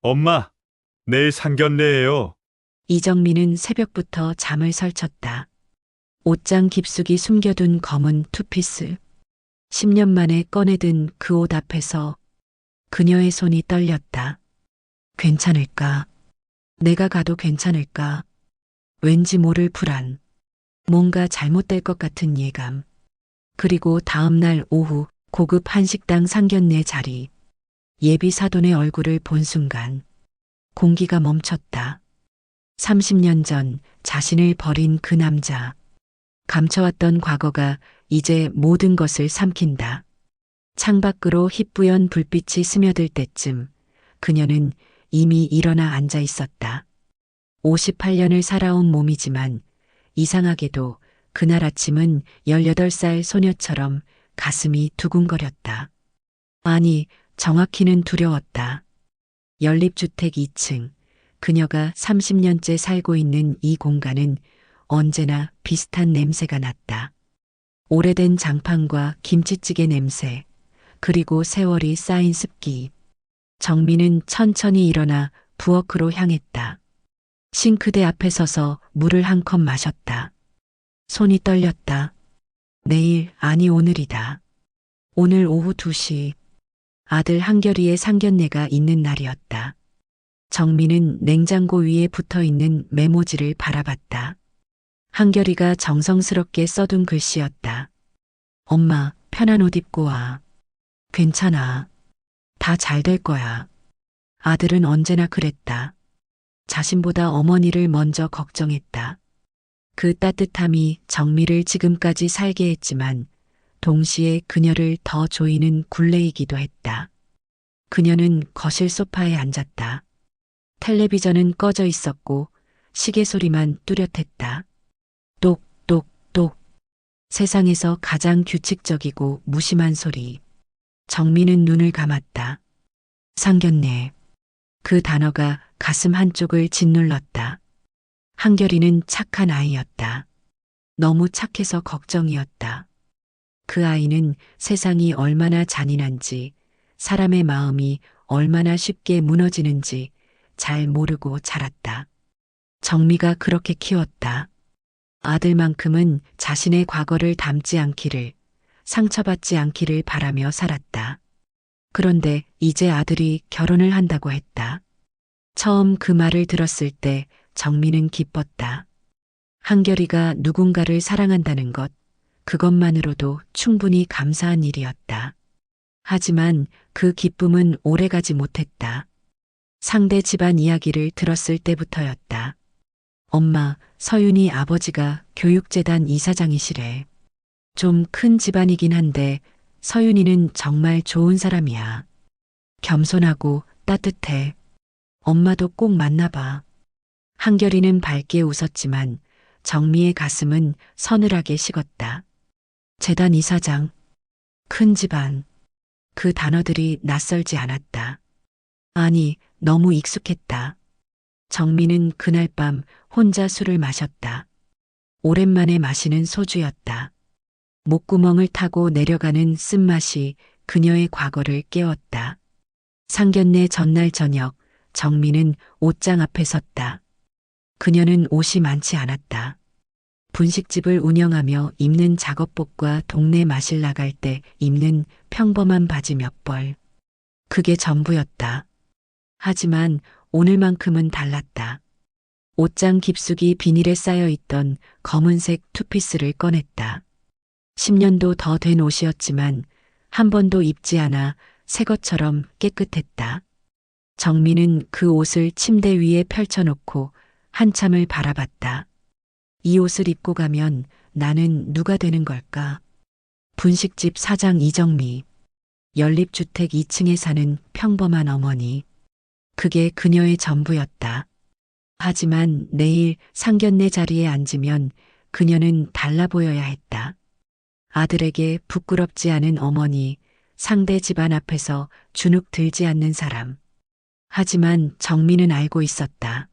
엄마, 내일 상견례예요. 이정민은 새벽부터 잠을 설쳤다. 옷장 깊숙이 숨겨둔 검은 투피스. 10년 만에 꺼내든 그 옷 앞에서 그녀의 손이 떨렸다. 괜찮을까? 내가 가도 괜찮을까? 왠지 모를 불안. 뭔가 잘못될 것 같은 예감. 그리고 다음 날 오후 고급 한식당 상견례 자리. 예비 사돈의 얼굴을 본 순간 공기가 멈췄다. 30년 전 자신을 버린 그 남자. 감춰왔던 과거가 이제 모든 것을 삼킨다. 창밖으로 희뿌연 불빛이 스며들 때쯤 그녀는 이미 일어나 앉아 있었다. 58년을 살아온 몸이지만 이상하게도 그날 아침은 18살 소녀처럼 가슴이 두근거렸다. 아니, 정확히는 두려웠다. 연립주택 2층, 그녀가 30년째 살고 있는 이 공간은 언제나 비슷한 냄새가 났다. 오래된 장판과 김치찌개 냄새, 그리고 세월이 쌓인 습기. 정민은 천천히 일어나 부엌으로 향했다. 싱크대 앞에 서서 물을 한 컵 마셨다. 손이 떨렸다. 내일, 아니 오늘이다. 오늘 오후 2시. 아들 한결이의 상견례가 있는 날이었다. 정민은 냉장고 위에 붙어 있는 메모지를 바라봤다. 한결이가 정성스럽게 써둔 글씨였다. 엄마, 편한 옷 입고 와. 괜찮아. 다 잘 될 거야. 아들은 언제나 그랬다. 자신보다 어머니를 먼저 걱정했다. 그 따뜻함이 정미를 지금까지 살게 했지만 동시에 그녀를 더 조이는 굴레이기도 했다. 그녀는 거실 소파에 앉았다. 텔레비전은 꺼져 있었고 시계 소리만 뚜렷했다. 똑똑똑. 세상에서 가장 규칙적이고 무심한 소리. 정민은 눈을 감았다. 상견례. 그 단어가 가슴 한쪽을 짓눌렀다. 한결이는 착한 아이였다. 너무 착해서 걱정이었다. 그 아이는 세상이 얼마나 잔인한지, 사람의 마음이 얼마나 쉽게 무너지는지 잘 모르고 자랐다. 정미가 그렇게 키웠다. 아들만큼은 자신의 과거를 담지 않기를, 상처받지 않기를 바라며 살았다. 그런데 이제 아들이 결혼을 한다고 했다. 처음 그 말을 들었을 때 정민은 기뻤다. 한결이가 누군가를 사랑한다는 것, 그것만으로도 충분히 감사한 일이었다. 하지만 그 기쁨은 오래가지 못했다. 상대 집안 이야기를 들었을 때부터였다. 엄마, 서윤이 아버지가 교육재단 이사장이시래. 좀 큰 집안이긴 한데 서윤이는 정말 좋은 사람이야. 겸손하고 따뜻해. 엄마도 꼭 만나봐. 한결이는 밝게 웃었지만 정미의 가슴은 서늘하게 식었다. 재단 이사장, 큰 집안. 그 단어들이 낯설지 않았다. 아니, 너무 익숙했다. 정미는 그날 밤 혼자 술을 마셨다. 오랜만에 마시는 소주였다. 목구멍을 타고 내려가는 쓴맛이 그녀의 과거를 깨웠다. 상견례 전날 저녁, 정미는 옷장 앞에 섰다. 그녀는 옷이 많지 않았다. 분식집을 운영하며 입는 작업복과 동네 마실 나갈 때 입는 평범한 바지 몇 벌. 그게 전부였다. 하지만 오늘만큼은 달랐다. 옷장 깊숙이 비닐에 쌓여 있던 검은색 투피스를 꺼냈다. 10년도 더 된 옷이었지만 한 번도 입지 않아 새 것처럼 깨끗했다. 정민은 그 옷을 침대 위에 펼쳐놓고 한참을 바라봤다. 이 옷을 입고 가면 나는 누가 되는 걸까? 분식집 사장 이정미. 연립주택 2층에 사는 평범한 어머니. 그게 그녀의 전부였다. 하지만 내일 상견례 자리에 앉으면 그녀는 달라 보여야 했다. 아들에게 부끄럽지 않은 어머니, 상대 집안 앞에서 주눅 들지 않는 사람. 하지만 정민은 알고 있었다.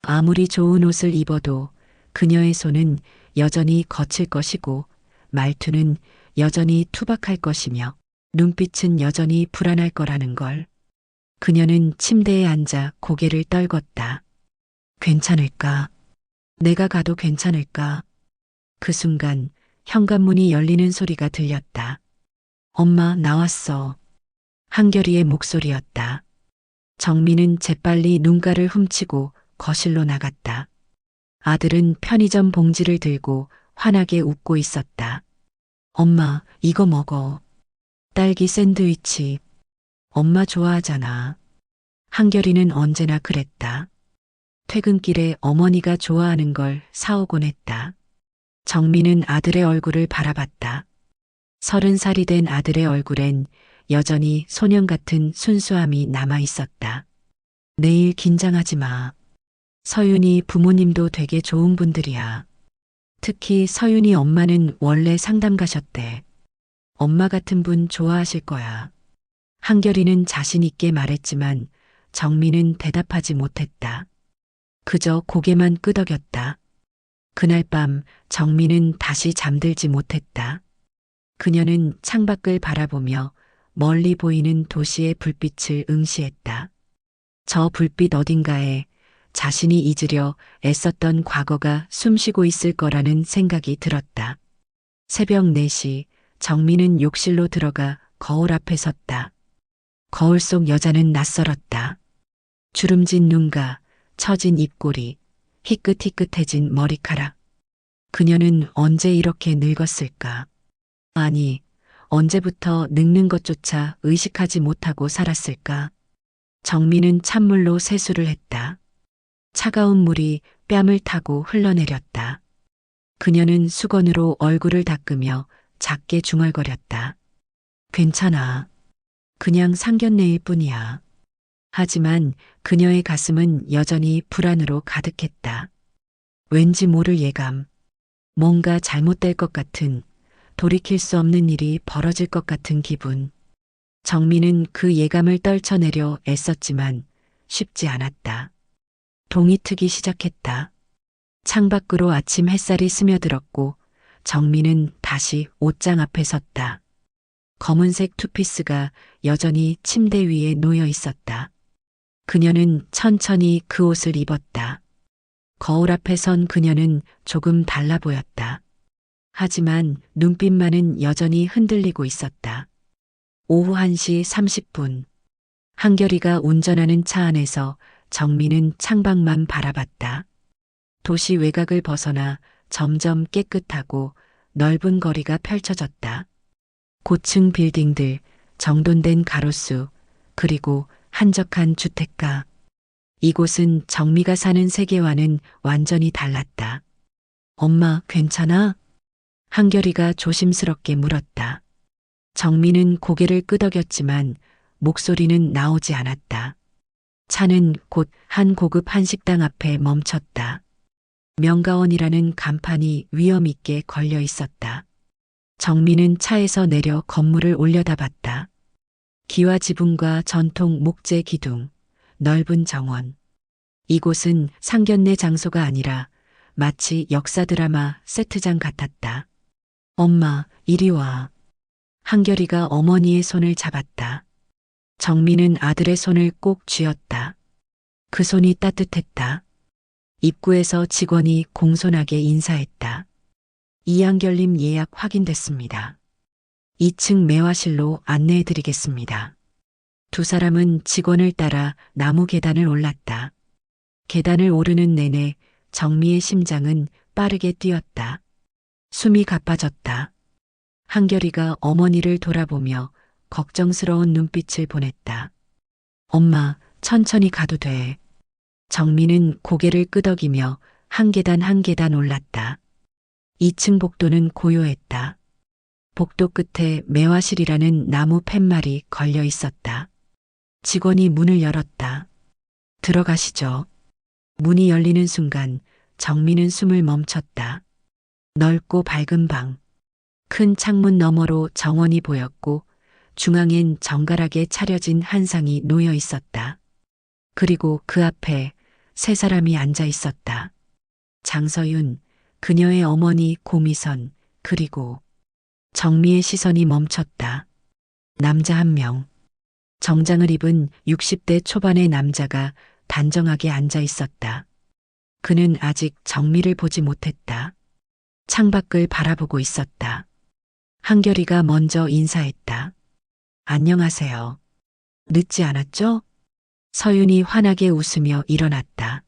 아무리 좋은 옷을 입어도 그녀의 손은 여전히 거칠 것이고 말투는 여전히 투박할 것이며 눈빛은 여전히 불안할 거라는 걸. 그녀는 침대에 앉아 고개를 떨궜다. 괜찮을까? 내가 가도 괜찮을까? 그 순간 현관문이 열리는 소리가 들렸다. 엄마, 나왔어. 한결이의 목소리였다. 정민은 재빨리 눈가를 훔치고 거실로 나갔다. 아들은 편의점 봉지를 들고 환하게 웃고 있었다. 엄마, 이거 먹어. 딸기 샌드위치. 엄마 좋아하잖아. 한결이는 언제나 그랬다. 퇴근길에 어머니가 좋아하는 걸 사오곤 했다. 정민은 아들의 얼굴을 바라봤다. 30살이 된 아들의 얼굴엔 여전히 소년 같은 순수함이 남아 있었다. 내일 긴장하지 마. 서윤이 부모님도 되게 좋은 분들이야. 특히 서윤이 엄마는 원래 상담가셨대. 엄마 같은 분 좋아하실 거야. 한결이는 자신 있게 말했지만 정민은 대답하지 못했다. 그저 고개만 끄덕였다. 그날 밤 정민은 다시 잠들지 못했다. 그녀는 창밖을 바라보며 멀리 보이는 도시의 불빛을 응시했다. 저 불빛 어딘가에 자신이 잊으려 애썼던 과거가 숨쉬고 있을 거라는 생각이 들었다. 새벽 4시 정민은 욕실로 들어가 거울 앞에 섰다. 거울 속 여자는 낯설었다. 주름진 눈가, 처진 입꼬리, 희끗희끗해진 머리카락. 그녀는 언제 이렇게 늙었을까? 아니, 언제부터 늙는 것조차 의식하지 못하고 살았을까? 정민은 찬물로 세수를 했다. 차가운 물이 뺨을 타고 흘러내렸다. 그녀는 수건으로 얼굴을 닦으며 작게 중얼거렸다. 괜찮아. 그냥 상견례일 뿐이야. 하지만 그녀의 가슴은 여전히 불안으로 가득했다. 왠지 모를 예감. 뭔가 잘못될 것 같은, 돌이킬 수 없는 일이 벌어질 것 같은 기분. 정민은 그 예감을 떨쳐내려 애썼지만 쉽지 않았다. 동이 트기 시작했다. 창밖으로 아침 햇살이 스며들었고 정민은 다시 옷장 앞에 섰다. 검은색 투피스가 여전히 침대 위에 놓여 있었다. 그녀는 천천히 그 옷을 입었다. 거울 앞에 선 그녀는 조금 달라 보였다. 하지만 눈빛만은 여전히 흔들리고 있었다. 오후 1시 30분. 한결이가 운전하는 차 안에서 정민은 창밖만 바라봤다. 도시 외곽을 벗어나 점점 깨끗하고 넓은 거리가 펼쳐졌다. 고층 빌딩들, 정돈된 가로수, 그리고 한적한 주택가. 이곳은 정미가 사는 세계와는 완전히 달랐다. 엄마, 괜찮아? 한결이가 조심스럽게 물었다. 정민은 고개를 끄덕였지만 목소리는 나오지 않았다. 차는 곧 한 고급 한식당 앞에 멈췄다. 명가원이라는 간판이 위험 있게 걸려 있었다. 정민은 차에서 내려 건물을 올려다봤다. 기와 지붕과 전통 목재 기둥, 넓은 정원. 이곳은 상견례 장소가 아니라 마치 역사 드라마 세트장 같았다. 엄마, 이리 와. 한결이가 어머니의 손을 잡았다. 정민은 아들의 손을 꼭 쥐었다. 그 손이 따뜻했다. 입구에서 직원이 공손하게 인사했다. 이한결님 예약 확인됐습니다. 2층 매화실로 안내해드리겠습니다. 두 사람은 직원을 따라 나무 계단을 올랐다. 계단을 오르는 내내 정미의 심장은 빠르게 뛰었다. 숨이 가빠졌다. 한결이가 어머니를 돌아보며 걱정스러운 눈빛을 보냈다. 엄마, 천천히 가도 돼. 정민은 고개를 끄덕이며 한 계단 한 계단 올랐다. 2층 복도는 고요했다. 복도 끝에 매화실이라는 나무 팻말이 걸려 있었다. 직원이 문을 열었다. 들어가시죠. 문이 열리는 순간 정민은 숨을 멈췄다. 넓고 밝은 방. 큰 창문 너머로 정원이 보였고 중앙엔 정갈하게 차려진 한상이 놓여 있었다. 그리고 그 앞에 세 사람이 앉아 있었다. 장서윤, 그녀의 어머니 고미선, 그리고 정미의 시선이 멈췄다. 남자 한 명. 정장을 입은 60대 초반의 남자가 단정하게 앉아 있었다. 그는 아직 정미를 보지 못했다. 창밖을 바라보고 있었다. 한결이가 먼저 인사했다. 안녕하세요. 늦지 않았죠? 서윤이 환하게 웃으며 일어났다.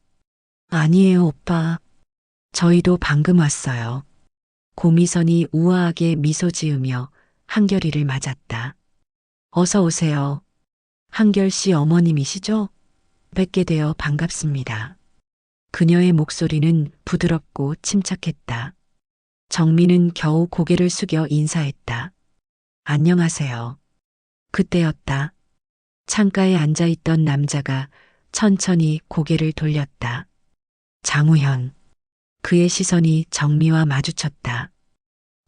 아니에요, 오빠. 저희도 방금 왔어요. 고미선이 우아하게 미소 지으며 한결이를 맞았다. 어서 오세요. 한결 씨 어머님이시죠? 뵙게 되어 반갑습니다. 그녀의 목소리는 부드럽고 침착했다. 정민은 겨우 고개를 숙여 인사했다. 안녕하세요. 그때였다. 창가에 앉아 있던 남자가 천천히 고개를 돌렸다. 장우현. 그의 시선이 정미와 마주쳤다.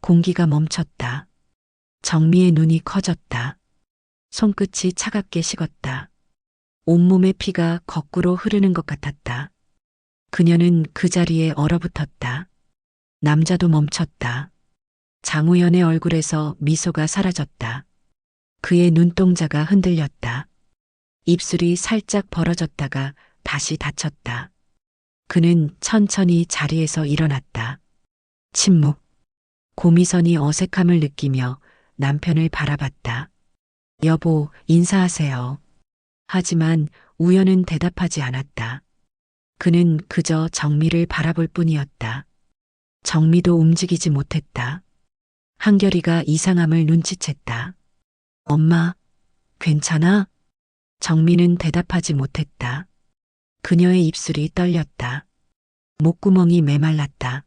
공기가 멈췄다. 정미의 눈이 커졌다. 손끝이 차갑게 식었다. 온몸의 피가 거꾸로 흐르는 것 같았다. 그녀는 그 자리에 얼어붙었다. 남자도 멈췄다. 장우현의 얼굴에서 미소가 사라졌다. 그의 눈동자가 흔들렸다. 입술이 살짝 벌어졌다가 다시 닫혔다. 그는 천천히 자리에서 일어났다. 침묵. 고미선이 어색함을 느끼며 남편을 바라봤다. 여보, 인사하세요. 하지만 우연은 대답하지 않았다. 그는 그저 정미를 바라볼 뿐이었다. 정미도 움직이지 못했다. 한결이가 이상함을 눈치챘다. 엄마, 괜찮아? 정미는 대답하지 못했다. 그녀의 입술이 떨렸다. 목구멍이 메말랐다.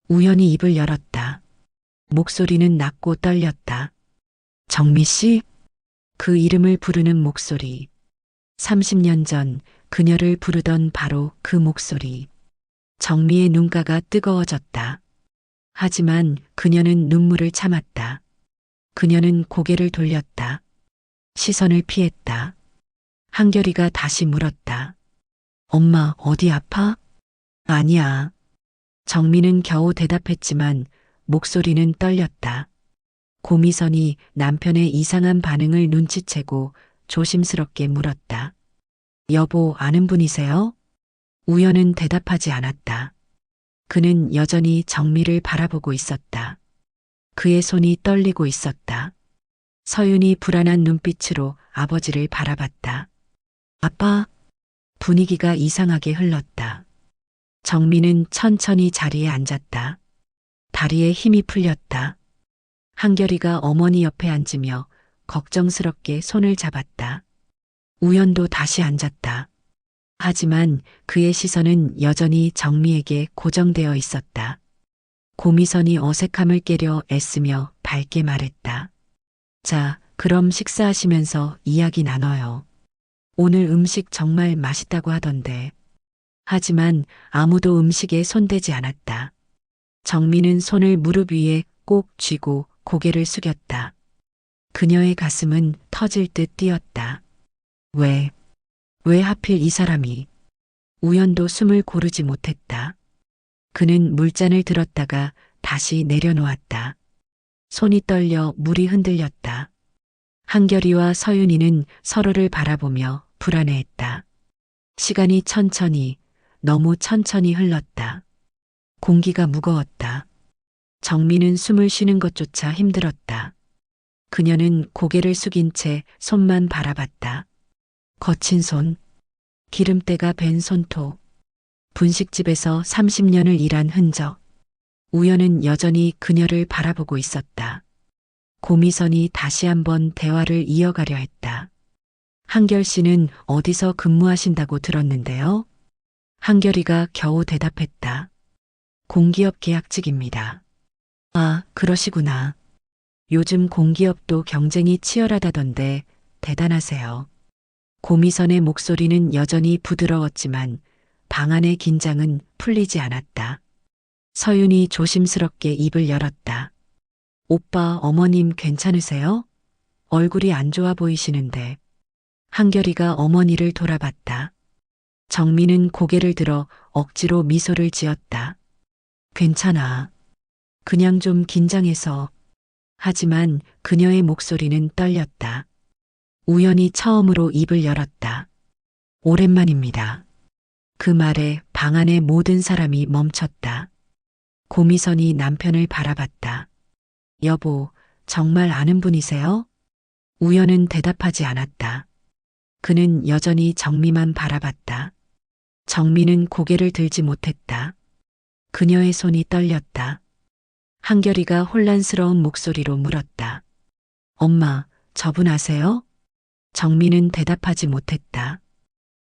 우연히 입을 열었다. 목소리는 낮고 떨렸다. 정미 씨? 그 이름을 부르는 목소리. 30년 전 그녀를 부르던 바로 그 목소리. 정미의 눈가가 뜨거워졌다. 하지만 그녀는 눈물을 참았다. 그녀는 고개를 돌렸다. 시선을 피했다. 한결이가 다시 물었다. 엄마, 어디 아파? 아니야. 정미는 겨우 대답했지만 목소리는 떨렸다. 고미선이 남편의 이상한 반응을 눈치채고 조심스럽게 물었다. 여보, 아는 분이세요? 우연은 대답하지 않았다. 그는 여전히 정미를 바라보고 있었다. 그의 손이 떨리고 있었다. 서윤이 불안한 눈빛으로 아버지를 바라봤다. 아빠, 분위기가 이상하게 흘렀다. 정미는 천천히 자리에 앉았다. 다리에 힘이 풀렸다. 한결이가 어머니 옆에 앉으며 걱정스럽게 손을 잡았다. 우연도 다시 앉았다. 하지만 그의 시선은 여전히 정미에게 고정되어 있었다. 고미선이 어색함을 깨려 애쓰며 밝게 말했다. 자, 그럼 식사하시면서 이야기 나눠요. 오늘 음식 정말 맛있다고 하던데. 하지만 아무도 음식에 손대지 않았다. 정미는 손을 무릎 위에 꼭 쥐고 고개를 숙였다. 그녀의 가슴은 터질 듯 뛰었다. 왜 하필 이 사람이? 우연도 숨을 고르지 못했다. 그는 물잔을 들었다가 다시 내려놓았다. 손이 떨려 물이 흔들렸다. 한결이와 서윤이는 서로를 바라보며 불안해했다. 시간이 천천히, 너무 천천히 흘렀다. 공기가 무거웠다. 정미는 숨을 쉬는 것조차 힘들었다. 그녀는 고개를 숙인 채 손만 바라봤다. 거친 손, 기름때가 밴 손톱, 분식집에서 30년을 일한 흔적. 우연은 여전히 그녀를 바라보고 있었다. 고미선이 다시 한번 대화를 이어가려 했다. 한결 씨는 어디서 근무하신다고 들었는데요? 한결이가 겨우 대답했다. 공기업 계약직입니다. 아, 그러시구나. 요즘 공기업도 경쟁이 치열하다던데 대단하세요. 고미선의 목소리는 여전히 부드러웠지만 방 안의 긴장은 풀리지 않았다. 서윤이 조심스럽게 입을 열었다. 오빠, 어머님 괜찮으세요? 얼굴이 안 좋아 보이시는데. 한결이가 어머니를 돌아봤다. 정미는 고개를 들어 억지로 미소를 지었다. 괜찮아. 그냥 좀 긴장해서. 하지만 그녀의 목소리는 떨렸다. 우연히 처음으로 입을 열었다. 오랜만입니다. 그 말에 방 안의 모든 사람이 멈췄다. 고미선이 남편을 바라봤다. 여보, 정말 아는 분이세요? 우연은 대답하지 않았다. 그는 여전히 정미만 바라봤다. 정미는 고개를 들지 못했다. 그녀의 손이 떨렸다. 한결이가 혼란스러운 목소리로 물었다. 엄마, 저분 아세요? 정미는 대답하지 못했다.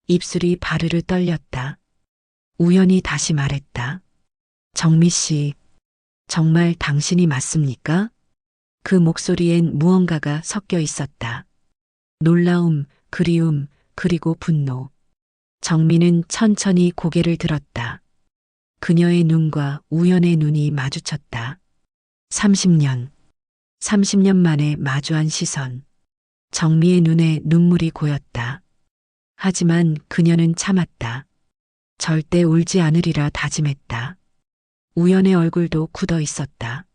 입술이 바르르 떨렸다. 우연히 다시 말했다. 정미 씨, 정말 당신이 맞습니까? 그 목소리엔 무언가가 섞여 있었다. 놀라움, 그리움, 그리고 분노. 정미는 천천히 고개를 들었다. 그녀의 눈과 우연의 눈이 마주쳤다. 30년. 30년 만에 마주한 시선. 정미의 눈에 눈물이 고였다. 하지만 그녀는 참았다. 절대 울지 않으리라 다짐했다. 우연의 얼굴도 굳어 있었다.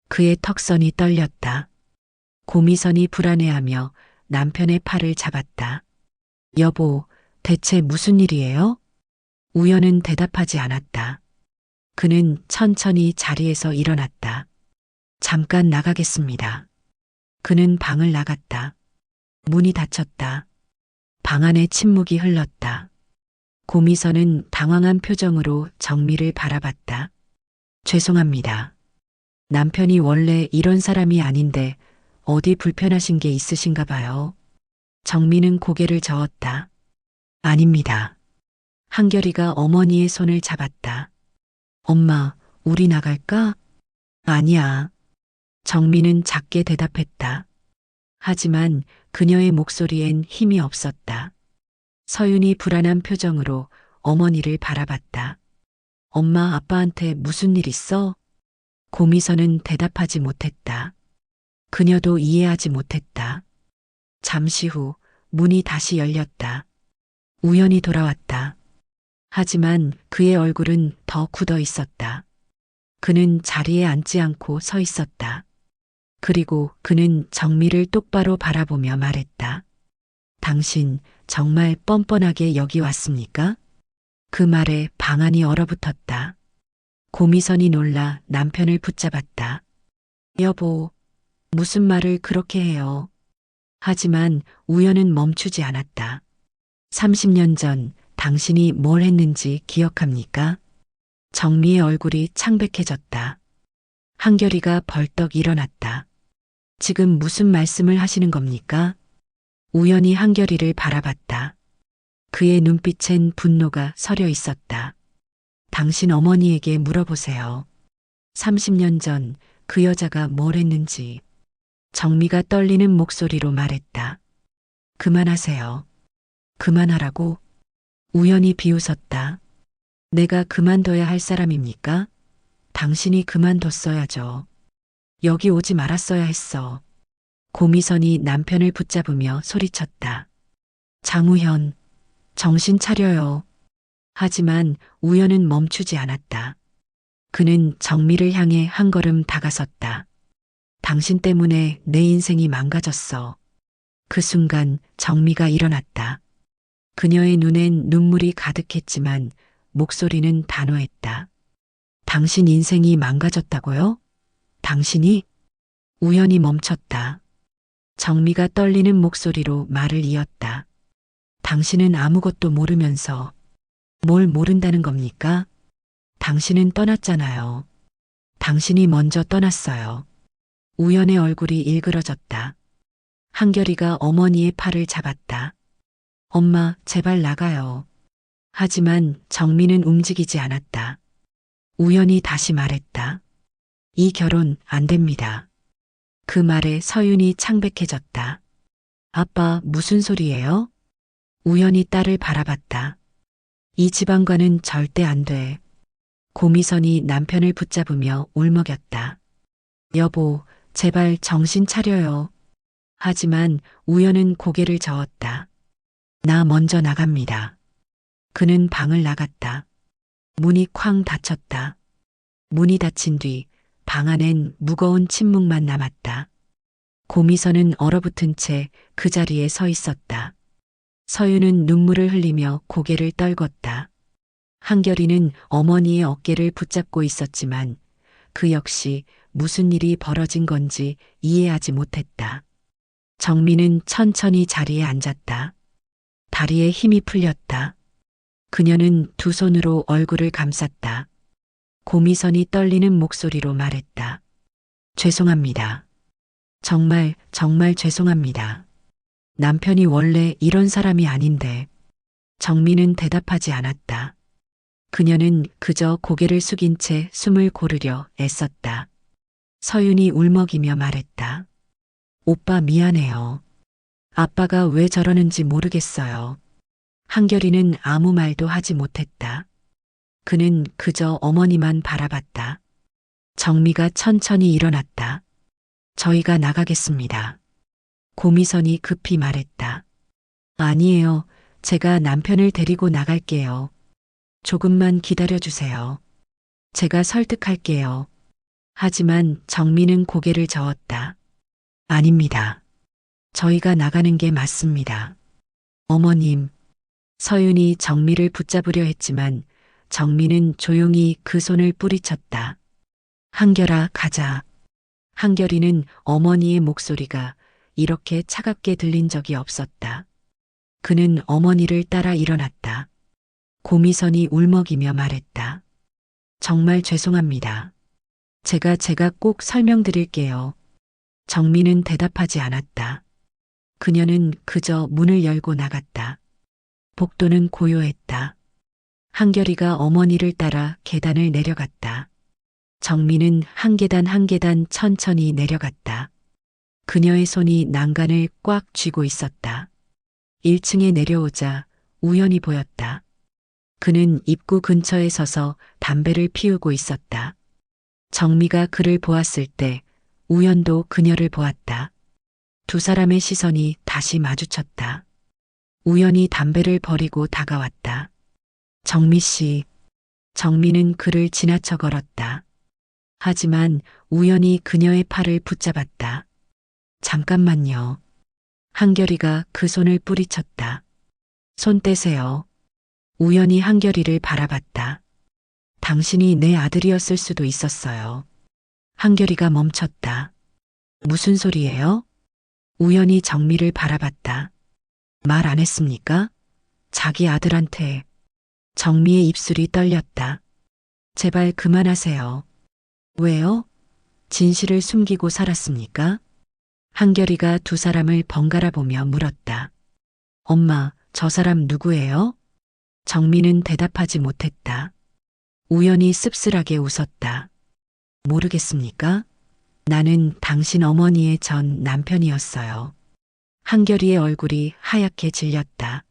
그의 턱선이 떨렸다. 고미선이 불안해하며 남편의 팔을 잡았다. 여보, 대체 무슨 일이에요? 우연은 대답하지 않았다. 그는 천천히 자리에서 일어났다. 잠깐 나가겠습니다. 그는 방을 나갔다. 문이 닫혔다. 방 안에 침묵이 흘렀다. 고미선은 당황한 표정으로 정미를 바라봤다. 죄송합니다. 남편이 원래 이런 사람이 아닌데 어디 불편하신 게 있으신가 봐요. 정미는 고개를 저었다. 아닙니다. 한결이가 어머니의 손을 잡았다. 엄마, 우리 나갈까? 아니야. 정미는 작게 대답했다. 하지만 그녀의 목소리엔 힘이 없었다. 서윤이 불안한 표정으로 어머니를 바라봤다. 엄마, 아빠한테 무슨 일 있어? 고미선은 대답하지 못했다. 그녀도 이해하지 못했다. 잠시 후 문이 다시 열렸다. 우연히 돌아왔다. 하지만 그의 얼굴은 더 굳어 있었다. 그는 자리에 앉지 않고 서 있었다. 그리고 그는 정미를 똑바로 바라보며 말했다. 당신 정말 뻔뻔하게 여기 왔습니까? 그 말에 방 안이 얼어붙었다. 고미선이 놀라 남편을 붙잡았다. 여보, 무슨 말을 그렇게 해요? 하지만 우연은 멈추지 않았다. 30년 전 당신이 뭘 했는지 기억합니까? 정미의 얼굴이 창백해졌다. 한결이가 벌떡 일어났다. 지금 무슨 말씀을 하시는 겁니까? 우연히 한결이를 바라봤다. 그의 눈빛엔 분노가 서려 있었다. 당신 어머니에게 물어보세요. 30년 전 그 여자가 뭘 했는지. 정미가 떨리는 목소리로 말했다. 그만하세요. 그만하라고? 우연히 비웃었다. 내가 그만둬야 할 사람입니까? 당신이 그만뒀어야죠. 여기 오지 말았어야 했어. 고미선이 남편을 붙잡으며 소리쳤다. 장우현, 정신 차려요. 하지만 우연은 멈추지 않았다. 그는 정미를 향해 한 걸음 다가섰다. 당신 때문에 내 인생이 망가졌어. 그 순간 정미가 일어났다. 그녀의 눈엔 눈물이 가득했지만 목소리는 단호했다. 당신 인생이 망가졌다고요? 당신이? 우연히 멈췄다. 정미가 떨리는 목소리로 말을 이었다. 당신은 아무것도 모르면서 뭘 모른다는 겁니까? 당신은 떠났잖아요. 당신이 먼저 떠났어요. 우연의 얼굴이 일그러졌다. 한결이가 어머니의 팔을 잡았다. 엄마, 제발 나가요. 하지만 정미는 움직이지 않았다. 우연히 다시 말했다. 이 결혼 안 됩니다. 그 말에 서윤이 창백해졌다. 아빠, 무슨 소리예요? 우연히 딸을 바라봤다. 이 집안과는 절대 안 돼. 고미선이 남편을 붙잡으며 울먹였다. 여보, 제발 정신 차려요. 하지만 우연은 고개를 저었다. 나 먼저 나갑니다. 그는 방을 나갔다. 문이 쾅 닫혔다. 문이 닫힌 뒤 방 안엔 무거운 침묵만 남았다. 고미선은 얼어붙은 채 그 자리에 서 있었다. 서윤은 눈물을 흘리며 고개를 떨궜다. 한결이는 어머니의 어깨를 붙잡고 있었지만 그 역시 무슨 일이 벌어진 건지 이해하지 못했다. 정민은 천천히 자리에 앉았다. 다리에 힘이 풀렸다. 그녀는 두 손으로 얼굴을 감쌌다. 고미선이 떨리는 목소리로 말했다. 죄송합니다. 정말, 정말 죄송합니다. 남편이 원래 이런 사람이 아닌데. 정민은 대답하지 않았다. 그녀는 그저 고개를 숙인 채 숨을 고르려 애썼다. 서윤이 울먹이며 말했다. 오빠 미안해요. 아빠가 왜 저러는지 모르겠어요. 한결이는 아무 말도 하지 못했다. 그는 그저 어머니만 바라봤다. 정미가 천천히 일어났다. 저희가 나가겠습니다. 고미선이 급히 말했다. 아니에요. 제가 남편을 데리고 나갈게요. 조금만 기다려주세요. 제가 설득할게요. 하지만 정미는 고개를 저었다. 아닙니다. 저희가 나가는 게 맞습니다. 어머님. 서윤이 정미를 붙잡으려 했지만 정미는 조용히 그 손을 뿌리쳤다. 한결아, 가자. 한결이는 어머니의 목소리가 이렇게 차갑게 들린 적이 없었다. 그는 어머니를 따라 일어났다. 고미선이 울먹이며 말했다. 정말 죄송합니다. 제가 꼭 설명드릴게요. 정민은 대답하지 않았다. 그녀는 그저 문을 열고 나갔다. 복도는 고요했다. 한결이가 어머니를 따라 계단을 내려갔다. 정민은 한 계단 한 계단 천천히 내려갔다. 그녀의 손이 난간을 꽉 쥐고 있었다. 1층에 내려오자 우연히 보였다. 그는 입구 근처에 서서 담배를 피우고 있었다. 정미가 그를 보았을 때 우연도 그녀를 보았다. 두 사람의 시선이 다시 마주쳤다. 우연히 담배를 버리고 다가왔다. 정미 씨. 정미는 그를 지나쳐 걸었다. 하지만 우연히 그녀의 팔을 붙잡았다. 잠깐만요. 한결이가 그 손을 뿌리쳤다. 손 떼세요. 우연히 한결이를 바라봤다. 당신이 내 아들이었을 수도 있었어요. 한결이가 멈췄다. 무슨 소리예요? 우연히 정미를 바라봤다. 말 안 했습니까? 자기 아들한테. 정미의 입술이 떨렸다. 제발 그만하세요. 왜요? 진실을 숨기고 살았습니까? 한결이가 두 사람을 번갈아 보며 물었다. 엄마, 저 사람 누구예요? 정미는 대답하지 못했다. 우연히 씁쓸하게 웃었다. 모르겠습니까? 나는 당신 어머니의 전 남편이었어요. 한결이의 얼굴이 하얗게 질렸다.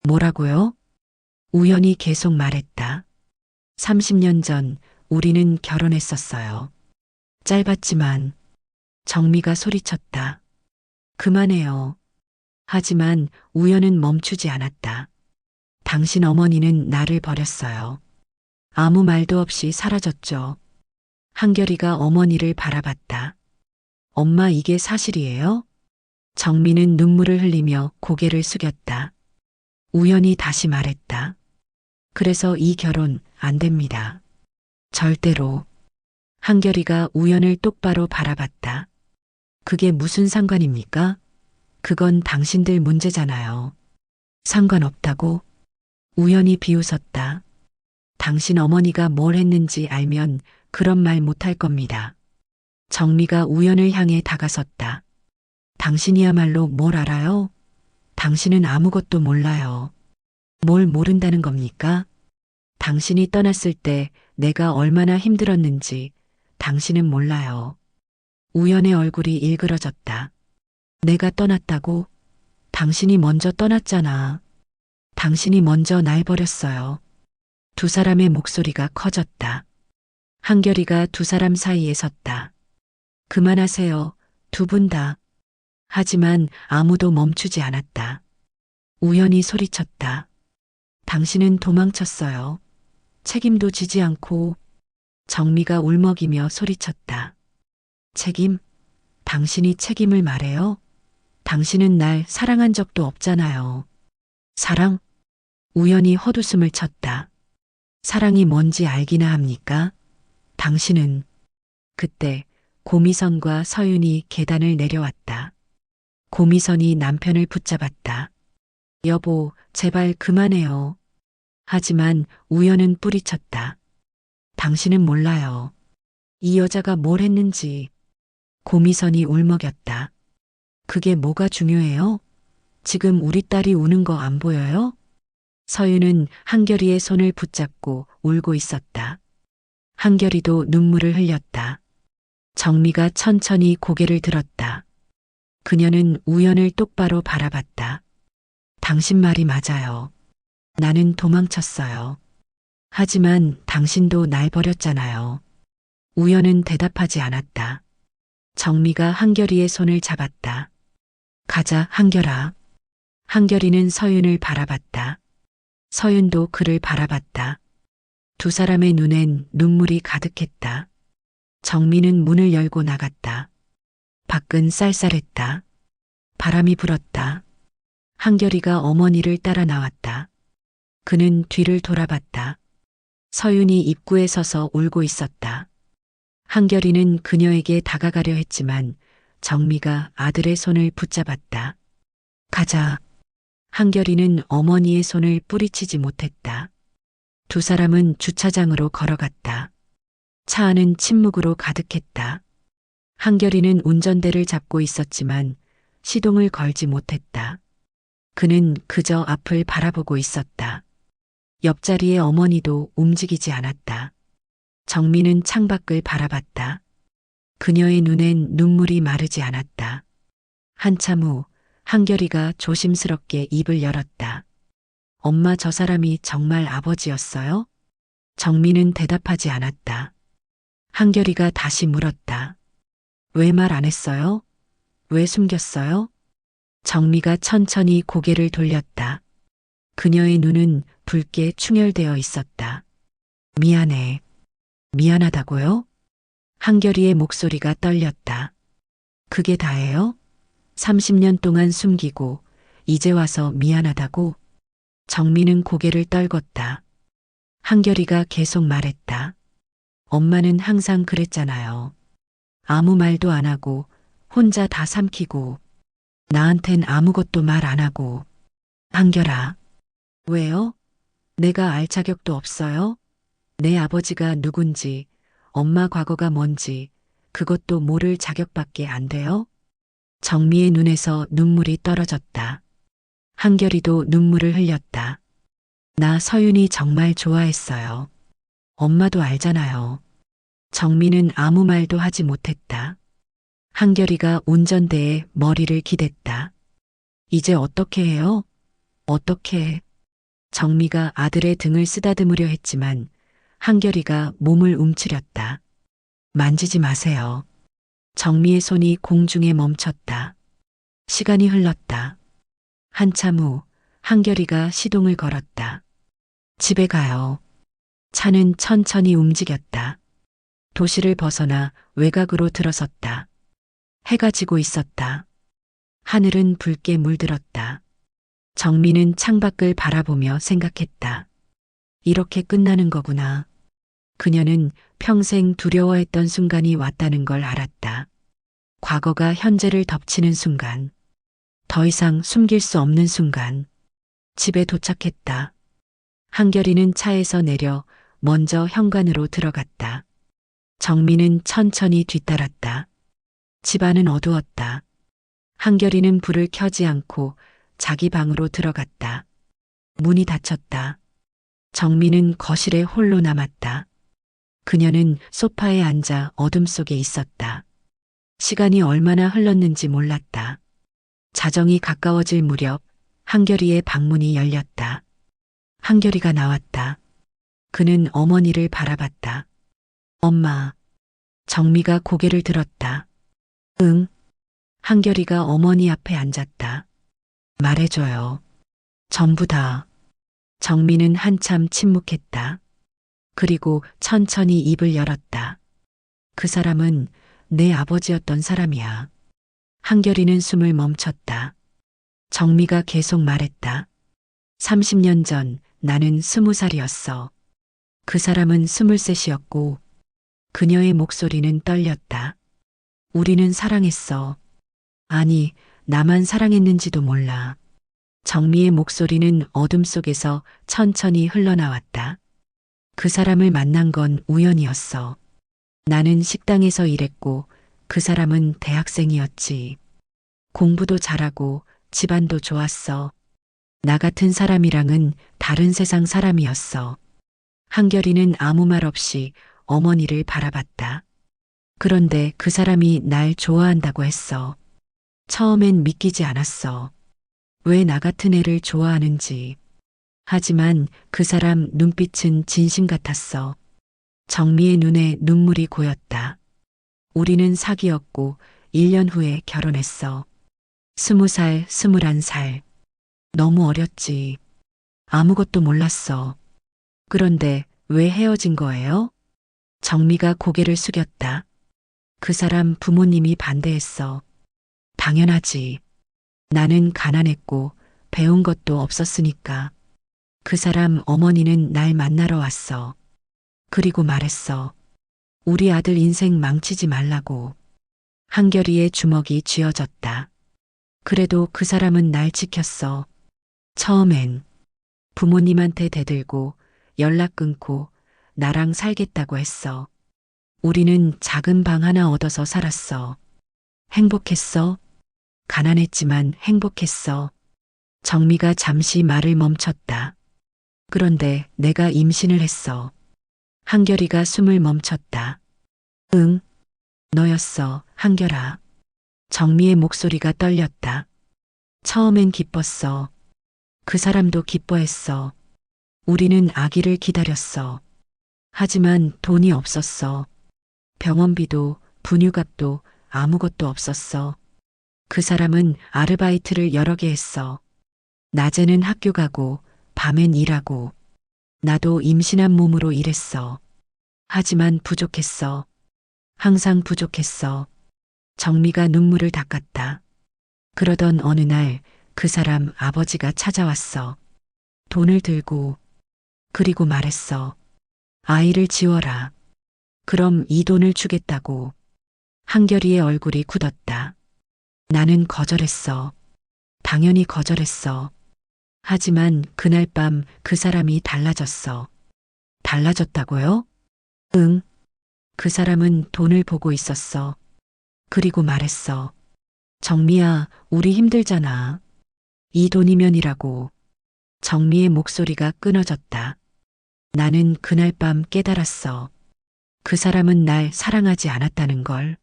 뭐라고요? 우연히 계속 말했다. 30년 전 우리는 결혼했었어요. 짧았지만. 정미가 소리쳤다. 그만해요. 하지만 우연은 멈추지 않았다. 당신 어머니는 나를 버렸어요. 아무 말도 없이 사라졌죠. 한결이가 어머니를 바라봤다. 엄마, 이게 사실이에요? 정미는 눈물을 흘리며 고개를 숙였다. 우연히 다시 말했다. 그래서 이 결혼 안 됩니다. 절대로. 한결이가 우연을 똑바로 바라봤다. 그게 무슨 상관입니까? 그건 당신들 문제잖아요. 상관없다고? 우연히 비웃었다. 당신 어머니가 뭘 했는지 알면 그런 말 못할 겁니다. 정미가 우연을 향해 다가섰다. 당신이야말로 뭘 알아요? 당신은 아무것도 몰라요. 뭘 모른다는 겁니까? 당신이 떠났을 때 내가 얼마나 힘들었는지 당신은 몰라요. 우연의 얼굴이 일그러졌다. 내가 떠났다고? 당신이 먼저 떠났잖아. 당신이 먼저 날 버렸어요. 두 사람의 목소리가 커졌다. 한결이가 두 사람 사이에 섰다. 그만하세요. 두 분 다. 하지만 아무도 멈추지 않았다. 우연히 소리쳤다. 당신은 도망쳤어요. 책임도 지지 않고. 정미가 울먹이며 소리쳤다. 책임? 당신이 책임을 말해요? 당신은 날 사랑한 적도 없잖아요. 사랑? 우연히 헛웃음을 쳤다. 사랑이 뭔지 알기나 합니까? 당신은 그때 고미선과 서윤이 계단을 내려왔다. 고미선이 남편을 붙잡았다. 여보, 제발 그만해요. 하지만 우연은 뿌리쳤다. 당신은 몰라요. 이 여자가 뭘 했는지. 고미선이 울먹였다. 그게 뭐가 중요해요? 지금 우리 딸이 우는 거 안 보여요? 서윤은 한결이의 손을 붙잡고 울고 있었다. 한결이도 눈물을 흘렸다. 정미가 천천히 고개를 들었다. 그녀는 우연을 똑바로 바라봤다. 당신 말이 맞아요. 나는 도망쳤어요. 하지만 당신도 날 버렸잖아요. 우연은 대답하지 않았다. 정미가 한결이의 손을 잡았다. 가자, 한결아. 한결이는 서윤을 바라봤다. 서윤도 그를 바라봤다. 두 사람의 눈엔 눈물이 가득했다. 정미는 문을 열고 나갔다. 밖은 쌀쌀했다. 바람이 불었다. 한결이가 어머니를 따라 나왔다. 그는 뒤를 돌아봤다. 서윤이 입구에 서서 울고 있었다. 한결이는 그녀에게 다가가려 했지만 정미가 아들의 손을 붙잡았다. 가자. 한결이는 어머니의 손을 뿌리치지 못했다. 두 사람은 주차장으로 걸어갔다. 차 안은 침묵으로 가득했다. 한결이는 운전대를 잡고 있었지만 시동을 걸지 못했다. 그는 그저 앞을 바라보고 있었다. 옆자리의 어머니도 움직이지 않았다. 정미는 창밖을 바라봤다. 그녀의 눈엔 눈물이 마르지 않았다. 한참 후 한결이가 조심스럽게 입을 열었다. 엄마, 저 사람이 정말 아버지였어요? 정미는 대답하지 않았다. 한결이가 다시 물었다. 왜 말 안 했어요? 왜 숨겼어요? 정미가 천천히 고개를 돌렸다. 그녀의 눈은 붉게 충혈되어 있었다. 미안해. 미안하다고요? 한결이의 목소리가 떨렸다. 그게 다예요? 30년 동안 숨기고 이제 와서 미안하다고? 정미는 고개를 떨궜다. 한결이가 계속 말했다. 엄마는 항상 그랬잖아요. 아무 말도 안 하고 혼자 다 삼키고 나한텐 아무것도 말 안 하고. 한결아. 왜요? 내가 알 자격도 없어요? 내 아버지가 누군지, 엄마 과거가 뭔지 그것도 모를 자격밖에 안 돼요? 정미의 눈에서 눈물이 떨어졌다. 한결이도 눈물을 흘렸다. 나 서윤이 정말 좋아했어요. 엄마도 알잖아요. 정미는 아무 말도 하지 못했다. 한결이가 운전대에 머리를 기댔다. 이제 어떻게 해요? 어떻게 해? 정미가 아들의 등을 쓰다듬으려 했지만 한결이가 몸을 움츠렸다. 만지지 마세요. 정미의 손이 공중에 멈췄다. 시간이 흘렀다. 한참 후 한결이가 시동을 걸었다. 집에 가요. 차는 천천히 움직였다. 도시를 벗어나 외곽으로 들어섰다. 해가 지고 있었다. 하늘은 붉게 물들었다. 정미는 창밖을 바라보며 생각했다. 이렇게 끝나는 거구나. 그녀는 평생 두려워했던 순간이 왔다는 걸 알았다. 과거가 현재를 덮치는 순간. 더 이상 숨길 수 없는 순간. 집에 도착했다. 한결이는 차에서 내려 먼저 현관으로 들어갔다. 정미는 천천히 뒤따랐다. 집안은 어두웠다. 한결이는 불을 켜지 않고 자기 방으로 들어갔다. 문이 닫혔다. 정미는 거실에 홀로 남았다. 그녀는 소파에 앉아 어둠 속에 있었다. 시간이 얼마나 흘렀는지 몰랐다. 자정이 가까워질 무렵 한결이의 방문이 열렸다. 한결이가 나왔다. 그는 어머니를 바라봤다. 엄마. 정미가 고개를 들었다. 응. 한결이가 어머니 앞에 앉았다. 말해줘요. 전부 다. 정미는 한참 침묵했다. 그리고 천천히 입을 열었다. 그 사람은 내 아버지였던 사람이야. 한결이는 숨을 멈췄다. 정미가 계속 말했다. 30년 전 나는 20살이었어. 그 사람은 23이었고 그녀의 목소리는 떨렸다. 우리는 사랑했어. 아니, 나만 사랑했는지도 몰라. 정미의 목소리는 어둠 속에서 천천히 흘러나왔다. 그 사람을 만난 건 우연이었어. 나는 식당에서 일했고 그 사람은 대학생이었지. 공부도 잘하고 집안도 좋았어. 나 같은 사람이랑은 다른 세상 사람이었어. 한결이는 아무 말 없이 어머니를 바라봤다. 그런데 그 사람이 날 좋아한다고 했어. 처음엔 믿기지 않았어. 왜 나 같은 애를 좋아하는지. 하지만 그 사람 눈빛은 진심 같았어. 정미의 눈에 눈물이 고였다. 우리는 사귀었고 1년 후에 결혼했어. 20살, 21살. 너무 어렸지. 아무것도 몰랐어. 그런데 왜 헤어진 거예요? 정미가 고개를 숙였다. 그 사람 부모님이 반대했어. 당연하지. 나는 가난했고 배운 것도 없었으니까. 그 사람 어머니는 날 만나러 왔어. 그리고 말했어. 우리 아들 인생 망치지 말라고. 한결이의 주먹이 쥐어졌다. 그래도 그 사람은 날 지켰어. 처음엔 부모님한테 대들고 연락 끊고 나랑 살겠다고 했어. 우리는 작은 방 하나 얻어서 살았어. 행복했어. 가난했지만 행복했어. 정미가 잠시 말을 멈췄다. 그런데 내가 임신을 했어. 한결이가 숨을 멈췄다. 응, 너였어, 한결아. 정미의 목소리가 떨렸다. 처음엔 기뻤어. 그 사람도 기뻐했어. 우리는 아기를 기다렸어. 하지만 돈이 없었어. 병원비도 분유값도 아무것도 없었어. 그 사람은 아르바이트를 여러 개 했어. 낮에는 학교 가고 밤엔 일하고. 나도 임신한 몸으로 일했어. 하지만 부족했어. 항상 부족했어. 정미가 눈물을 닦았다. 그러던 어느 날 그 사람 아버지가 찾아왔어. 돈을 들고. 그리고 말했어. 아이를 지워라. 그럼 이 돈을 주겠다고. 한결이의 얼굴이 굳었다. 나는 거절했어. 당연히 거절했어. 하지만 그날 밤 그 사람이 달라졌어. 달라졌다고요? 응. 그 사람은 돈을 보고 있었어. 그리고 말했어. 정미야, 우리 힘들잖아. 이 돈이면이라고. 정미의 목소리가 끊어졌다. 나는 그날 밤 깨달았어. 그 사람은 날 사랑하지 않았다는 걸.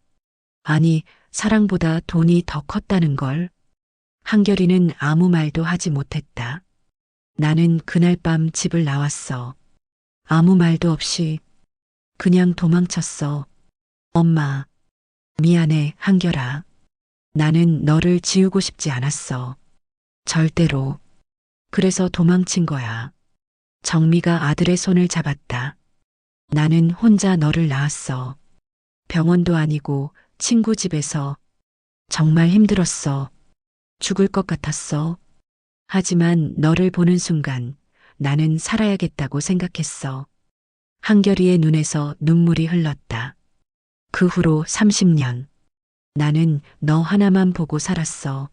아니, 사랑보다 돈이 더 컸다는 걸. 한결이는 아무 말도 하지 못했다. 나는 그날 밤 집을 나왔어. 아무 말도 없이 그냥 도망쳤어. 엄마, 미안해, 한결아. 나는 너를 지우고 싶지 않았어. 절대로. 그래서 도망친 거야. 정미가 아들의 손을 잡았다. 나는 혼자 너를 낳았어. 병원도 아니고 친구 집에서. 정말 힘들었어. 죽을 것 같았어. 하지만 너를 보는 순간 나는 살아야겠다고 생각했어. 한결이의 눈에서 눈물이 흘렀다. 그 후로 30년. 나는 너 하나만 보고 살았어.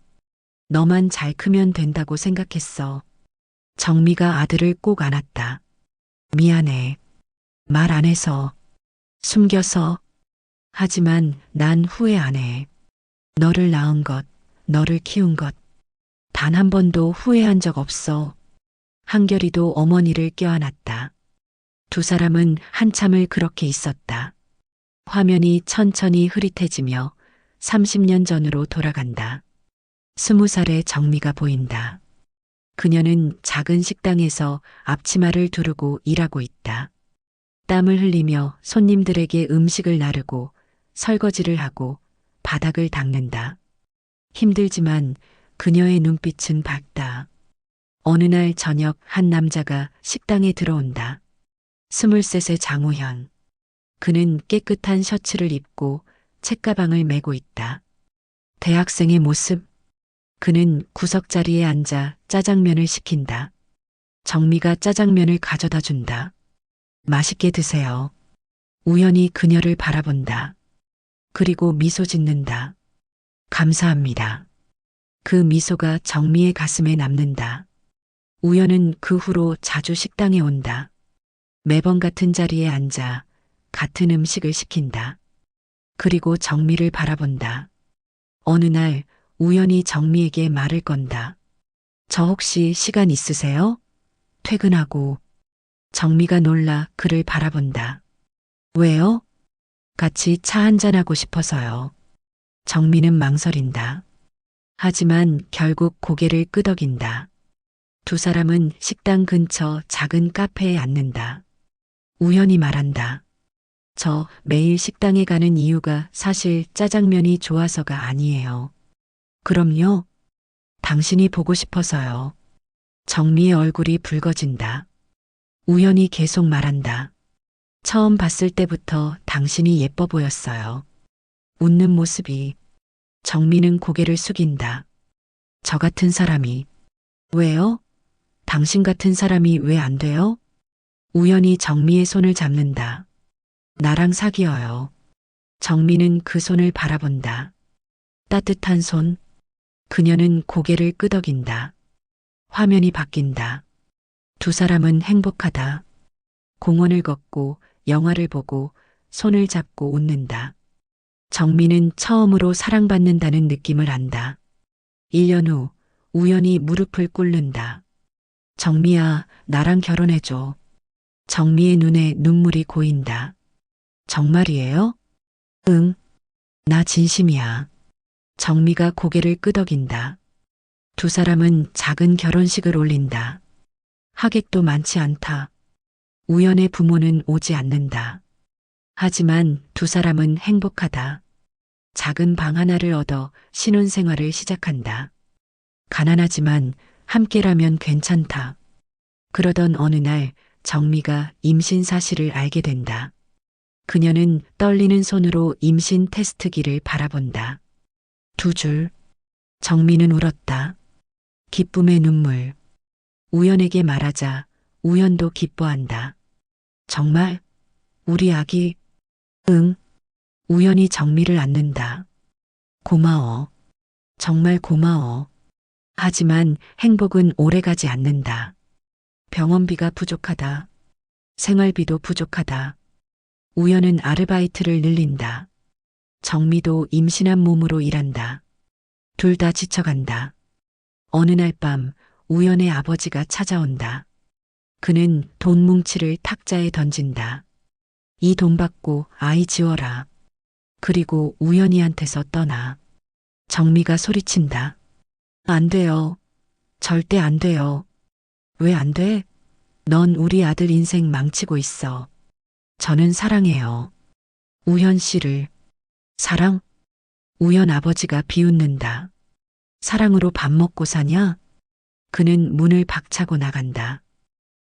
너만 잘 크면 된다고 생각했어. 정미가 아들을 꼭 안았다. 미안해. 말 안 해서. 숨겨서. 하지만 난 후회 안 해. 너를 낳은 것, 너를 키운 것. 단 한 번도 후회한 적 없어. 한결이도 어머니를 껴안았다. 두 사람은 한참을 그렇게 있었다. 화면이 천천히 흐릿해지며 30년 전으로 돌아간다. 20살의 정미가 보인다. 그녀는 작은 식당에서 앞치마를 두르고 일하고 있다. 땀을 흘리며 손님들에게 음식을 나르고 설거지를 하고 바닥을 닦는다. 힘들지만 그녀의 눈빛은 밝다. 어느 날 저녁 한 남자가 식당에 들어온다. 23세 장우현. 그는 깨끗한 셔츠를 입고 책가방을 메고 있다. 대학생의 모습. 그는 구석자리에 앉아 짜장면을 시킨다. 정미가 짜장면을 가져다 준다. 맛있게 드세요. 우연히 그녀를 바라본다. 그리고 미소 짓는다. 감사합니다. 그 미소가 정미의 가슴에 남는다. 우연은 그 후로 자주 식당에 온다. 매번 같은 자리에 앉아 같은 음식을 시킨다. 그리고 정미를 바라본다. 어느 날 우연히 정미에게 말을 건다. 저 혹시 시간 있으세요? 퇴근하고. 정미가 놀라 그를 바라본다. 왜요? 같이 차 한잔하고 싶어서요. 정미는 망설인다. 하지만 결국 고개를 끄덕인다. 두 사람은 식당 근처 작은 카페에 앉는다. 우연히 말한다. 저 매일 식당에 가는 이유가 사실 짜장면이 좋아서가 아니에요. 그럼요. 당신이 보고 싶어서요. 정미의 얼굴이 붉어진다. 우연히 계속 말한다. 처음 봤을 때부터 당신이 예뻐 보였어요. 웃는 모습이. 정미는 고개를 숙인다. 저 같은 사람이. 왜요? 당신 같은 사람이 왜 안 돼요? 우연히 정미의 손을 잡는다. 나랑 사귀어요. 정미는 그 손을 바라본다. 따뜻한 손. 그녀는 고개를 끄덕인다. 화면이 바뀐다. 두 사람은 행복하다. 공원을 걷고 영화를 보고 손을 잡고 웃는다. 정미는 처음으로 사랑받는다는 느낌을 안다. 1년 후 우연히 무릎을 꿇는다. 정미야, 나랑 결혼해줘. 정미의 눈에 눈물이 고인다. 정말이에요? 응, 나 진심이야. 정미가 고개를 끄덕인다. 두 사람은 작은 결혼식을 올린다. 하객도 많지 않다. 우연의 부모는 오지 않는다. 하지만 두 사람은 행복하다. 작은 방 하나를 얻어 신혼생활을 시작한다. 가난하지만 함께라면 괜찮다. 그러던 어느 날 정미가 임신 사실을 알게 된다. 그녀는 떨리는 손으로 임신 테스트기를 바라본다. 두 줄. 정미는 울었다. 기쁨의 눈물. 우연에게 말하자 우연도 기뻐한다. 정말? 우리 아기? 응. 우연히 정미를 안는다. 고마워. 정말 고마워. 하지만 행복은 오래가지 않는다. 병원비가 부족하다. 생활비도 부족하다. 우연은 아르바이트를 늘린다. 정미도 임신한 몸으로 일한다. 둘 다 지쳐간다. 어느 날 밤 우연의 아버지가 찾아온다. 그는 돈 뭉치를 탁자에 던진다. 이 돈 받고 아이 지워라. 그리고 우연이한테서 떠나. 정미가 소리친다. 안 돼요. 절대 안 돼요. 왜 안 돼? 넌 우리 아들 인생 망치고 있어. 저는 사랑해요. 우현 씨를. 사랑? 우현 아버지가 비웃는다. 사랑으로 밥 먹고 사냐? 그는 문을 박차고 나간다.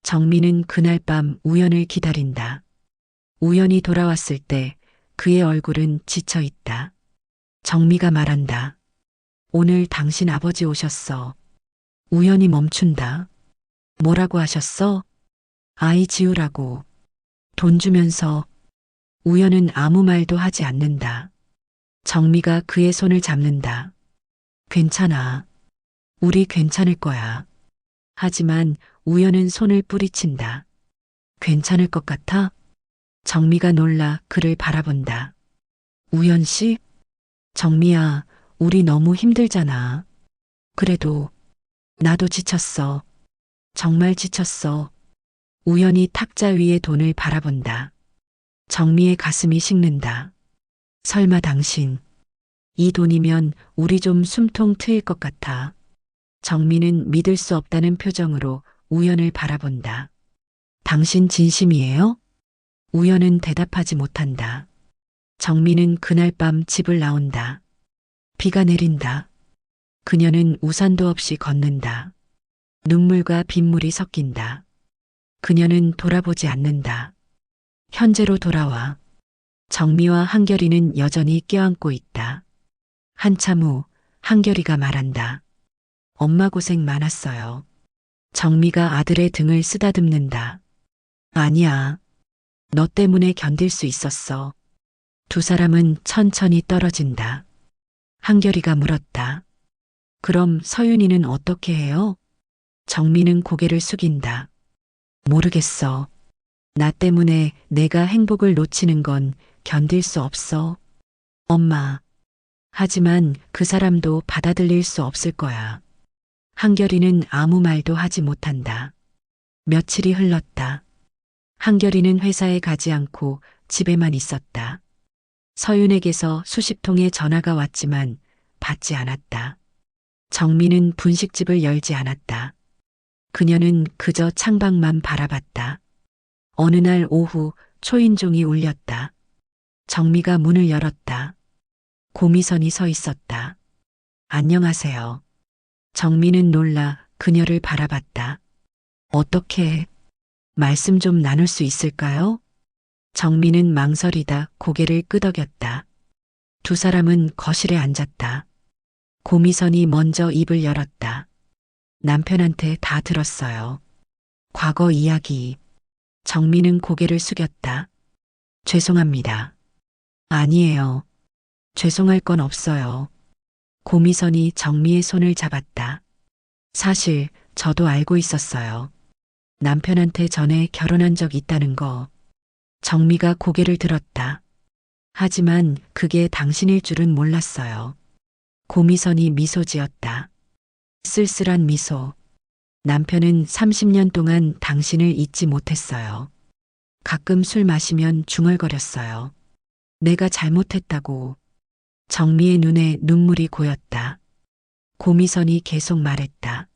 정미는 그날 밤 우연을 기다린다. 우연히 돌아왔을 때 그의 얼굴은 지쳐 있다. 정미가 말한다. 오늘 당신 아버지 오셨어. 우연히 멈춘다. 뭐라고 하셨어? 아이 지우라고. 돈 주면서. 우연은 아무 말도 하지 않는다. 정미가 그의 손을 잡는다. 괜찮아. 우리 괜찮을 거야. 하지만 우연은 손을 뿌리친다. 괜찮을 것 같아? 정미가 놀라 그를 바라본다. 우연 씨? 정미야, 우리 너무 힘들잖아. 그래도 나도 지쳤어. 정말 지쳤어. 우연히 탁자 위의 돈을 바라본다. 정미의 가슴이 식는다. 설마 당신, 이 돈이면 우리 좀 숨통 트일 것 같아. 정미는 믿을 수 없다는 표정으로 우연을 바라본다. 당신 진심이에요? 우연은 대답하지 못한다. 정미는 그날 밤 집을 나온다. 비가 내린다. 그녀는 우산도 없이 걷는다. 눈물과 빗물이 섞인다. 그녀는 돌아보지 않는다. 현재로 돌아와. 정미와 한결이는 여전히 껴안고 있다. 한참 후 한결이가 말한다. 엄마 고생 많았어요. 정미가 아들의 등을 쓰다듬는다. 아니야. 너 때문에 견딜 수 있었어. 두 사람은 천천히 떨어진다. 한결이가 물었다. 그럼 서윤이는 어떻게 해요? 정미는 고개를 숙인다. 모르겠어. 나 때문에 내가 행복을 놓치는 건 견딜 수 없어. 엄마. 하지만 그 사람도 받아들일 수 없을 거야. 한결이는 아무 말도 하지 못한다. 며칠이 흘렀다. 한결이는 회사에 가지 않고 집에만 있었다. 서윤에게서 수십 통의 전화가 왔지만 받지 않았다. 정미는 분식집을 열지 않았다. 그녀는 그저 창밖만 바라봤다. 어느 날 오후 초인종이 울렸다. 정미가 문을 열었다. 고미선이 서 있었다. 안녕하세요. 정미는 놀라 그녀를 바라봤다. 어떻게 말씀 좀 나눌 수 있을까요? 정미는 망설이다 고개를 끄덕였다. 두 사람은 거실에 앉았다. 고미선이 먼저 입을 열었다. 남편한테 다 들었어요. 과거 이야기. 정미는 고개를 숙였다. 죄송합니다. 아니에요. 죄송할 건 없어요. 고미선이 정미의 손을 잡았다. 사실 저도 알고 있었어요. 남편한테 전에 결혼한 적 있다는 거. 정미가 고개를 들었다. 하지만 그게 당신일 줄은 몰랐어요. 고미선이 미소 지었다. 쓸쓸한 미소. 남편은 30년 동안 당신을 잊지 못했어요. 가끔 술 마시면 중얼거렸어요. 내가 잘못했다고. 정미의 눈에 눈물이 고였다. 고미선이 계속 말했다.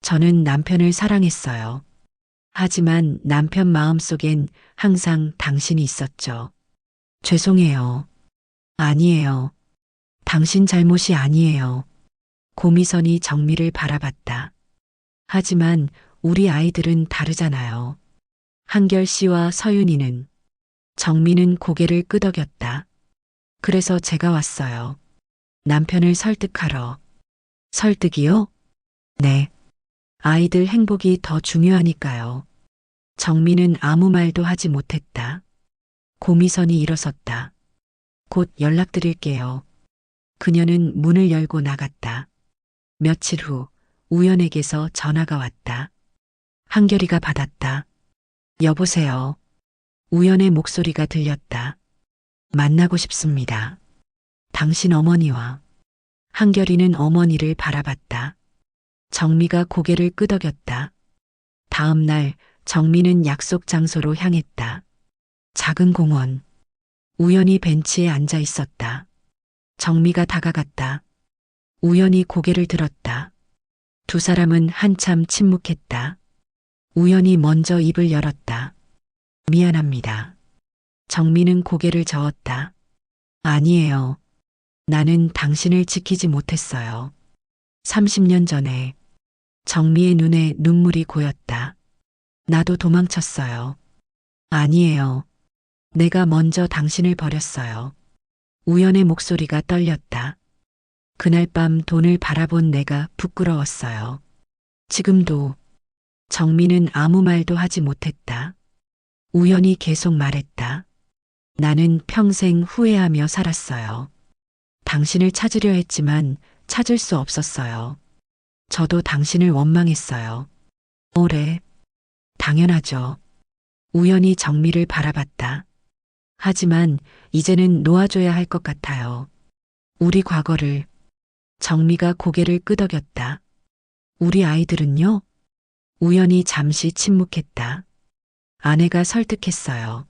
저는 남편을 사랑했어요. 하지만 남편 마음속엔 항상 당신이 있었죠. 죄송해요. 아니에요. 당신 잘못이 아니에요. 고미선이 정미를 바라봤다. 하지만 우리 아이들은 다르잖아요. 한결 씨와 서윤이는. 정미는 고개를 끄덕였다. 그래서 제가 왔어요. 남편을 설득하러. 설득이요? 네. 아이들 행복이 더 중요하니까요. 정미는 아무 말도 하지 못했다. 고미선이 일어섰다. 곧 연락드릴게요. 그녀는 문을 열고 나갔다. 며칠 후 우연에게서 전화가 왔다. 한결이가 받았다. 여보세요. 우연의 목소리가 들렸다. 만나고 싶습니다. 당신 어머니와. 한결이는 어머니를 바라봤다. 정미가 고개를 끄덕였다. 다음 날 정미는 약속 장소로 향했다. 작은 공원. 우연히 벤치에 앉아 있었다. 정미가 다가갔다. 우연히 고개를 들었다. 두 사람은 한참 침묵했다. 우연히 먼저 입을 열었다. 미안합니다. 정미는 고개를 저었다. 아니에요. 나는 당신을 지키지 못했어요. 30년 전에. 정미의 눈에 눈물이 고였다. 나도 도망쳤어요. 아니에요. 내가 먼저 당신을 버렸어요. 우연의 목소리가 떨렸다. 그날 밤 돈을 바라본 내가 부끄러웠어요. 지금도. 정미는 아무 말도 하지 못했다. 우연히 계속 말했다. 나는 평생 후회하며 살았어요. 당신을 찾으려 했지만 찾을 수 없었어요. 저도 당신을 원망했어요. 오래. 당연하죠. 우연히 정미를 바라봤다. 하지만 이제는 놓아줘야 할 것 같아요. 우리 과거를. 정미가 고개를 끄덕였다. 우리 아이들은요? 우연히 잠시 침묵했다. 아내가 설득했어요.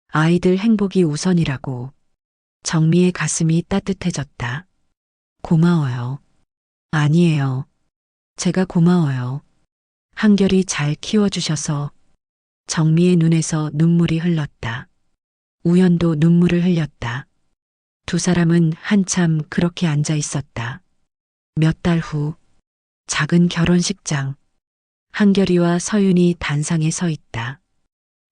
아이들 행복이 우선이라고. 정미의 가슴이 따뜻해졌다. 고마워요. 아니에요. 제가 고마워요. 한결이 잘 키워주셔서. 정미의 눈에서 눈물이 흘렀다. 우연도 눈물을 흘렸다. 두 사람은 한참 그렇게 앉아 있었다. 몇 달 후, 작은 결혼식장. 한결이와 서윤이 단상에 서 있다.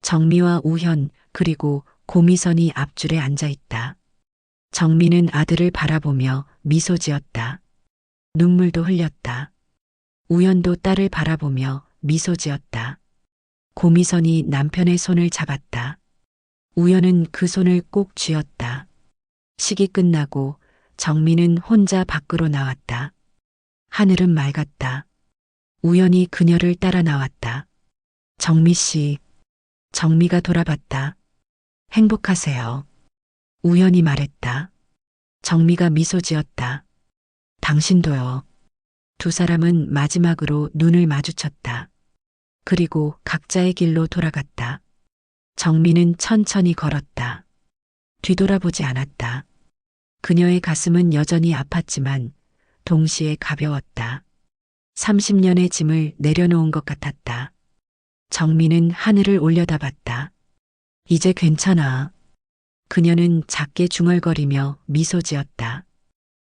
정미와 우현 그리고 고미선이 앞줄에 앉아 있다. 정미는 아들을 바라보며 미소 지었다. 눈물도 흘렸다. 우연도 딸을 바라보며 미소 지었다. 고미선이 남편의 손을 잡았다. 우연은 그 손을 꼭 쥐었다. 식이 끝나고 정미는 혼자 밖으로 나왔다. 하늘은 맑았다. 우연히 그녀를 따라 나왔다. 정미 씨. 정미가 돌아봤다. 행복하세요. 우연히 말했다. 정미가 미소 지었다. 당신도요. 두 사람은 마지막으로 눈을 마주쳤다. 그리고 각자의 길로 돌아갔다. 정미는 천천히 걸었다. 뒤돌아보지 않았다. 그녀의 가슴은 여전히 아팠지만 동시에 가벼웠다. 30년의 짐을 내려놓은 것 같았다. 정미는 하늘을 올려다봤다. 이제 괜찮아. 그녀는 작게 중얼거리며 미소 지었다.